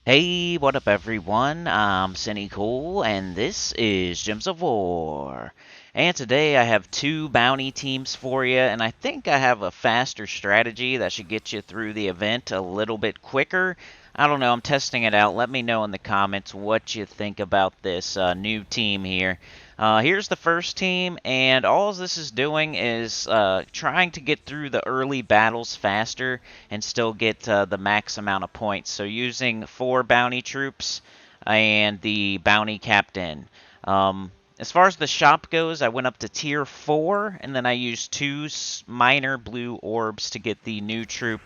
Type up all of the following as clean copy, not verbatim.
Hey, what up everyone? I'm Sinnycool, and this is Gems of War. And today I have two bounty teams for you, and I think I have a faster strategy that should get you through the event a little bit quicker. I don't know, I'm testing it out. Let me know in the comments what you think about this new team here. Here's the first team, and all this is doing is trying to get through the early battles faster and still get the max amount of points. So using 4 bounty troops and the bounty captain. As far as the shop goes, I went up to tier 4, and then I used 2 minor blue orbs to get the new troop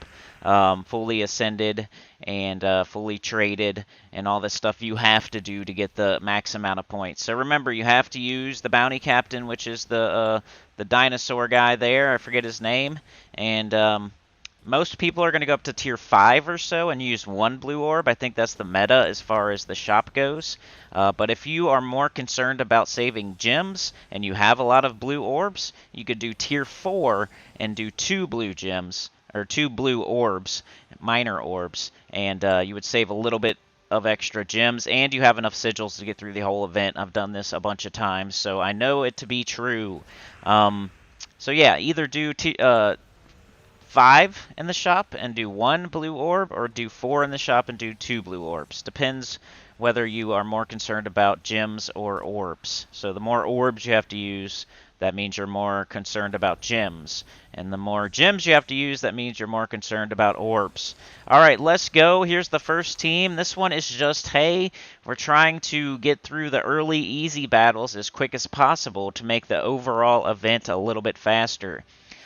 fully ascended and fully traded, and all the stuff you have to do to get the max amount of points. So remember, you have to use the bounty captain, which is the dinosaur guy there. I forget his name, and most people are going to go up to tier 5 or so and use 1 blue orb. I think that's the meta as far as the shop goes. But if you are more concerned about saving gems and you have a lot of blue orbs, you could do tier 4 and do 2 blue gems, or 2 blue orbs, minor orbs, and you would save a little bit of extra gems, and you have enough sigils to get through the whole event. I've done this a bunch of times, so I know it to be true. So yeah, either do 5 in the shop and do 1 blue orb, or do 4 in the shop and do 2 blue orbs. Depends whether you are more concerned about gems or orbs. So the more orbs you have to use, that means you're more concerned about gems. And the more gems you have to use, that means you're more concerned about orbs. Alright, let's go. Here's the first team. This one is just, hey, we're trying to get through the early easy battles as quick as possible to make the overall event a little bit faster.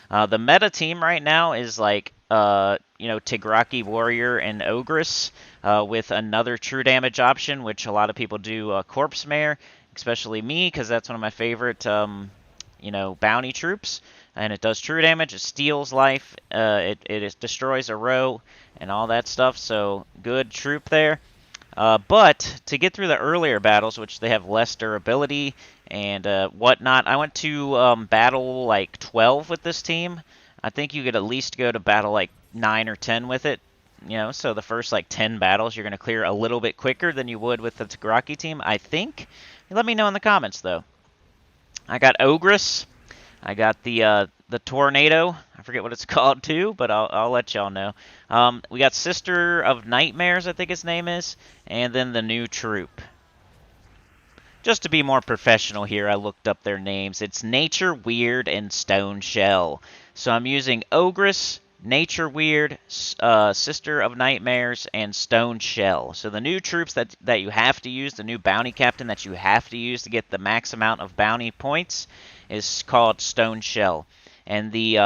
The meta team right now is like, Tigraki Warrior and Ogress with another true damage option, which a lot of people do Corpse Mare, especially me, because that's one of my favorite, bounty troops. And it does true damage, it steals life, it destroys a row, and all that stuff, so good troop there. But to get through the earlier battles, which they have less durability and whatnot, I went to battle like 12 with this team. I think you could at least go to battle like 9 or 10 with it. So the first like 10 battles you're going to clear a little bit quicker than you would with the Tigraki team, I think. Let me know in the comments, though. I got Ogress. I got the Tornado. I forget what it's called too, but I'll let y'all know. We got Sister of Nightmares, I think his name is, and then the new troop. Just to be more professional here, I looked up their names. It's Nature Weird and Stoneshell. So I'm using Ogress, Nature Weird, Sister of Nightmares, and Stoneshell. So the new troops that you have to use, the new bounty captain that you have to use to get the max amount of bounty points, is called Stoneshell. And the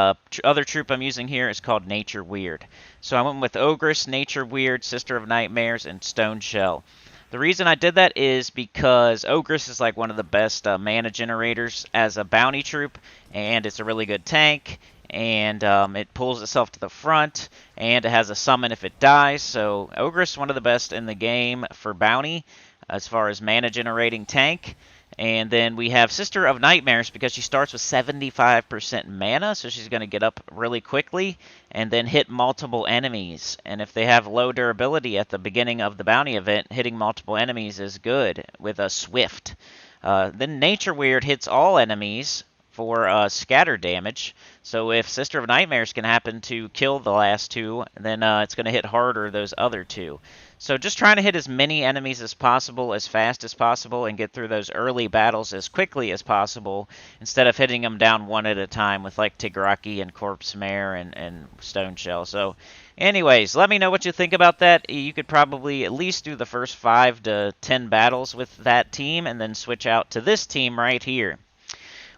other troop I'm using here is called Nature Weird. So I went with Ogress, Nature Weird, Sister of Nightmares, and Stoneshell. The reason I did that is because Ogress is like one of the best mana generators as a bounty troop, and it's a really good tank, and it pulls itself to the front, and it has a summon if it dies. So Ogress is one of the best in the game for bounty as far as mana generating tank. And then we have Sister of Nightmares because she starts with 75% mana, so she's going to get up really quickly and then hit multiple enemies. And if they have low durability at the beginning of the bounty event, hitting multiple enemies is good with a Swift. Then Nature Weird hits all enemies for scatter damage. So if Sister of Nightmares can happen to kill the last two, then it's going to hit harder those other two. So just trying to hit as many enemies as possible, as fast as possible, and get through those early battles as quickly as possible, instead of hitting them down one at a time with like Tigraki and Corpse Mare and Stoneshell. So anyways, let me know what you think about that. You could probably at least do the first 5 to 10 battles with that team, and then switch out to this team right here,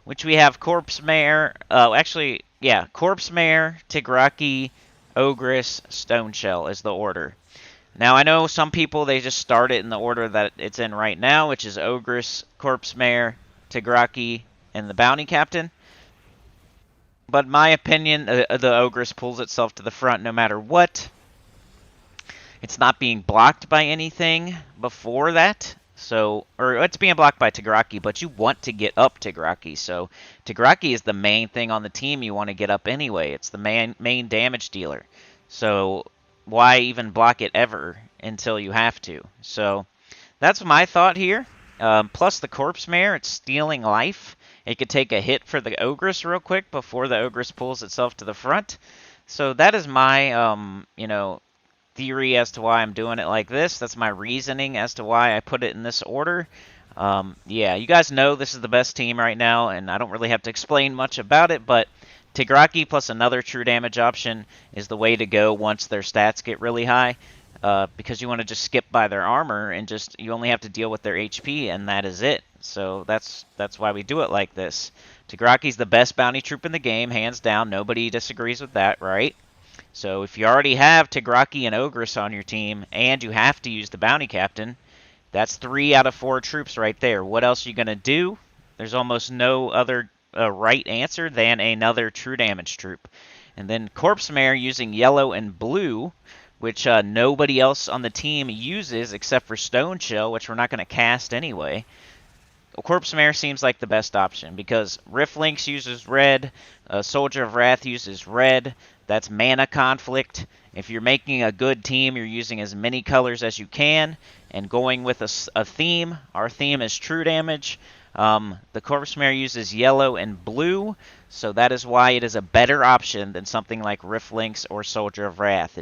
which we have Corpse Mare, Corpse Mare, Tigraki, Ogress, Stoneshell is the order. Now, I know some people, they just start it in the order that it's in right now, which is Ogress, Corpse Mare, Tigraki, and the Bounty Captain. But in my opinion, the Ogress pulls itself to the front no matter what. It's not being blocked by anything before that. So, or it's being blocked by Tigraki, but you want to get up Tigraki. So Tigraki is the main thing on the team you want to get up anyway. It's the main damage dealer. So why even block it ever? until you have to. So that's my thought here. Plus the corpse mare, it's stealing life. It could take a hit for the ogress real quick before the ogress pulls itself to the front. So that is my, theory as to why I'm doing it like this. That's my reasoning as to why I put it in this order. Yeah, you guys know this is the best team right now, and I don't really have to explain much about it, but Tigraki plus another true damage option is the way to go once their stats get really high, because you want to just skip by their armor and you only have to deal with their HP, and that is it. So that's why we do it like this. Tigraki's the best bounty troop in the game, hands down. Nobody disagrees with that, right? So if you already have Tigraki and Ogress on your team, and you have to use the bounty captain, that's 3 out of 4 troops right there. What else are you going to do? There's almost no other right answer than another true damage troop. And then Corpse Mare using yellow and blue, which nobody else on the team uses except for Stoneshell, which we're not going to cast anyway. Corpse Mare seems like the best option because Riftlinks uses red, Soldier of Wrath uses red. That's mana conflict. If you're making a good team, you're using as many colors as you can and going with a theme. Our theme is true damage. The Corpse Mare uses yellow and blue, so that is why it is a better option than something like Riftlinks or Soldier of Wrath.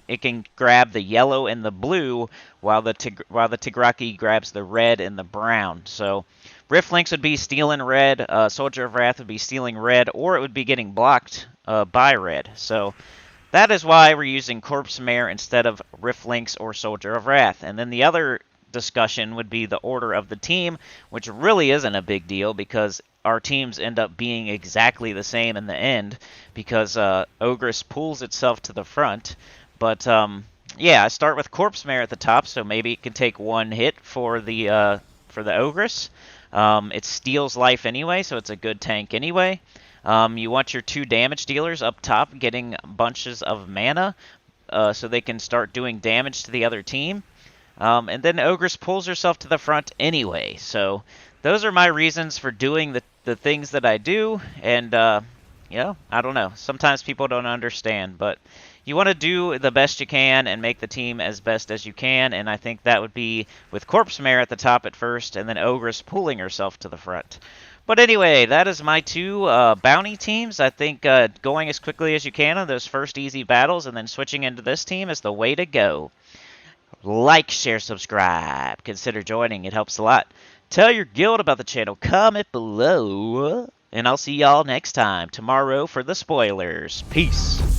It can grab the yellow and the blue while the Tigraki grabs the red and the brown. So Riftlinks would be stealing red, Soldier of Wrath would be stealing red, or it would be getting blocked by red. So that is why we're using Corpse Mare instead of Riftlinks or Soldier of Wrath. And then the other discussion would be the order of the team, which really isn't a big deal because our teams end up being exactly the same in the end because Ogress pulls itself to the front. But yeah, I start with Corpse Mare at the top, so maybe it can take 1 hit for the Ogress. It steals life anyway, so it's a good tank anyway. You want your 2 damage dealers up top getting bunches of mana so they can start doing damage to the other team. And then Ogress pulls herself to the front anyway. So those are my reasons for doing the things that I do. And, I don't know. Sometimes people don't understand, but you want to do the best you can and make the team as best as you can, and I think that would be with Corpse Mare at the top at first, and then Ogress pulling herself to the front. But anyway, that is my 2 bounty teams. I think going as quickly as you can on those first easy battles and then switching into this team is the way to go. Like, share, subscribe. Consider joining. It helps a lot. Tell your guild about the channel. Comment below. And I'll see y'all next time, tomorrow, for the spoilers. Peace.